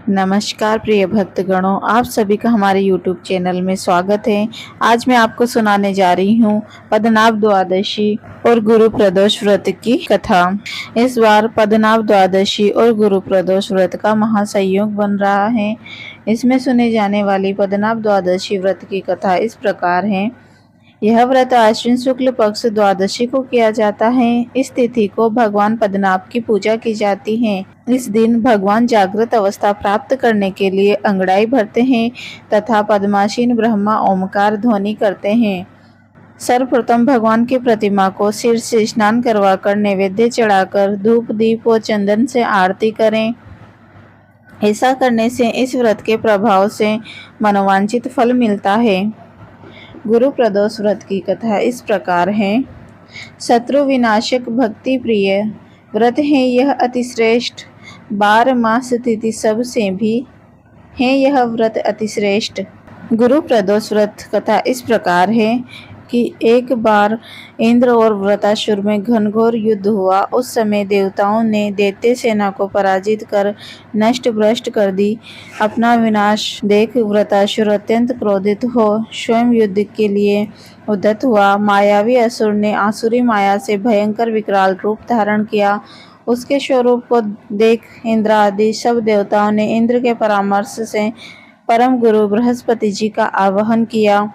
नमस्कार प्रिय भक्तगणों, आप सभी का हमारे YouTube चैनल में स्वागत है। आज मैं आपको सुनाने जा रही हूँ पद्मनाभ द्वादशी और गुरु प्रदोष व्रत की कथा। इस बार पद्मनाभ द्वादशी और गुरु प्रदोष व्रत का महासंयोग बन रहा है। इसमें सुने जाने वाली पद्मनाभ द्वादशी व्रत की कथा इस प्रकार है। यह व्रत आश्विन शुक्ल पक्ष द्वादशी को किया जाता है। इस तिथि को भगवान पद्मनाभ की पूजा की जाती है। इस दिन भगवान जागृत अवस्था प्राप्त करने के लिए अंगड़ाई भरते हैं तथा पद्मासीन ब्रह्मा ओमकार ध्वनि करते हैं। सर्वप्रथम भगवान की प्रतिमा को सिर से स्नान करवाकर नैवेद्य चढ़ाकर धूप दीप व चंदन से आरती करें। ऐसा करने से इस व्रत के प्रभाव से मनोवांछित फल मिलता है। गुरु प्रदोष व्रत की कथा इस प्रकार है। शत्रु विनाशक भक्ति प्रिय व्रत है यह अति श्रेष्ठ। 12 मास तिथि सब से भी है यह व्रत अति श्रेष्ठ। गुरु प्रदोष व्रत कथा इस प्रकार है कि एक बार इंद्र और वृतासुर में घनघोर युद्ध हुआ। उस समय देवताओं ने दैत्य सेना को पराजित कर नष्ट भ्रष्ट कर दी। अपना विनाश देख वृतासुर अत्यंत क्रोधित हो स्वयं युद्ध के लिए उद्यत हुआ। मायावी असुर ने आसुरी माया से भयंकर विकराल रूप धारण किया। उसके स्वरूप को देख इंद्र आदि सब देवताओं ने इंद्र के परामर्श से परम गुरु बृहस्पति जी का आवाहन किया।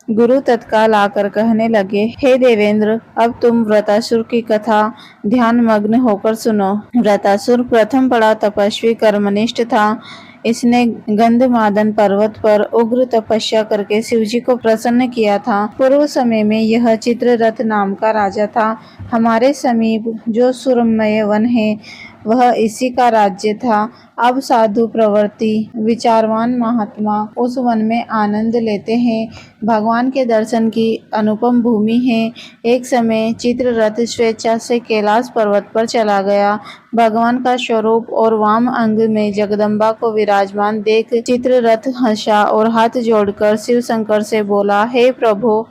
गुरु तत्काल आकर कहने लगे, हे देवेंद्र, अब तुम वृतासुर की कथा ध्यान मग्न होकर सुनो। वृतासुर प्रथम बड़ा तपस्वी कर्मनिष्ठ था। इसने गंधमादन पर्वत पर उग्र तपस्या करके शिवजी को प्रसन्न किया था। पूर्व समय में यह चित्ररथ नाम का राजा था। हमारे समीप जो सुरम्य वन है वह इसी का राज्य था। अब साधु प्रवृत्ति विचारवान महात्मा उस वन में आनंद लेते हैं। भगवान के दर्शन की अनुपम भूमि है। एक समय चित्ररथ स्वेच्छा से कैलाश पर्वत पर चला गया। भगवान का स्वरूप और वाम अंग में जगदम्बा को विराजमान देख चित्ररथ हंसा और हाथ जोड़कर शिव शंकर से बोला, हे प्रभु,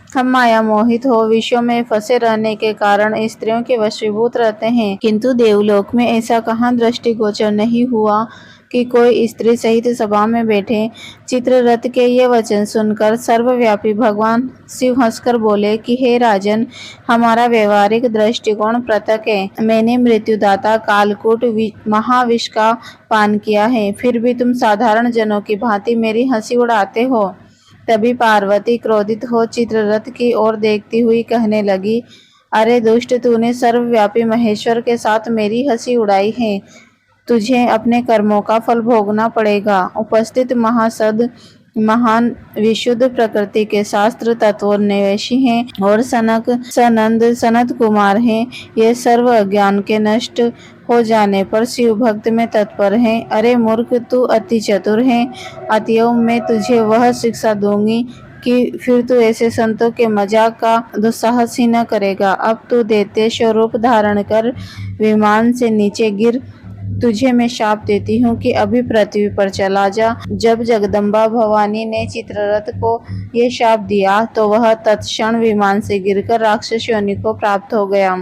हम माया मोहित हो विश्व में फंसे रहने के कारण स्त्रियों के वशीभूत रहते हैं, किंतु देवलोक में ऐसा कहाँ दृष्टिगोचर नहीं हुआ कि कोई स्त्री सहित सभा में बैठे। चित्ररथ के ये वचन सुनकर सर्वव्यापी भगवान शिव हंसकर बोले कि हे राजन, हमारा व्यवहारिक दृष्टिकोण पृथक है। मैंने मृत्युदाता कालकूट महाविष का पान किया है, फिर भी तुम साधारण जनों की भांति मेरी हंसी उड़ाते हो। तभी पार्वती क्रोधित हो चित्ररथ की ओर देखती हुई कहने लगी, अरे दुष्ट, तूने सर्वव्यापी महेश्वर के साथ मेरी हंसी उड़ाई है। तुझे अपने कर्मों का फल भोगना पड़ेगा। उपस्थित महासद महान विशुद्ध प्रकृति के शास्त्र तत्वोन्वेषी हैं और सनक सनंद सनत कुमार हैं। ये सर्व अज्ञान के नष्ट हो जाने पर शिव भक्त में तत्पर हैं। अरे मूर्ख, तू अति चतुर है। अतएव मैं तुझे वह शिक्षा दूंगी कि फिर तू ऐसे संतों के मजाक का दुस्साहस ही न करेगा। अब तू दैत्य स्वरूप धारण कर विमान से नीचे गिर। तुझे मैं शाप देती हूँ कि अभी पृथ्वी पर चला जा। जब जगदम्बा भवानी ने चित्ररथ को ये शाप दिया तो वह तत्क्षण विमान से गिरकर राक्षस योनि को प्राप्त हो गया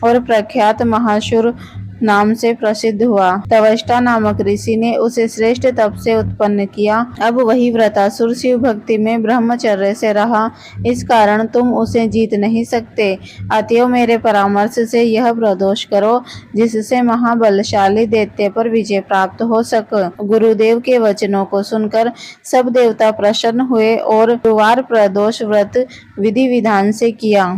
और प्रख्यात महासुर नाम से प्रसिद्ध हुआ। तवष्टा नामक ऋषि ने उसे श्रेष्ठ तप से उत्पन्न किया। अब वही वृतासुर शिव भक्ति में ब्रह्मचर्य से रहा, इस कारण तुम उसे जीत नहीं सकते। अतएव मेरे परामर्श से यह प्रदोष करो जिससे महाबलशाली दैत्य पर विजय प्राप्त हो सके। गुरुदेव के वचनों को सुनकर सब देवता प्रसन्न हुए और गुरुवार प्रदोष व्रत विधि विधान से किया।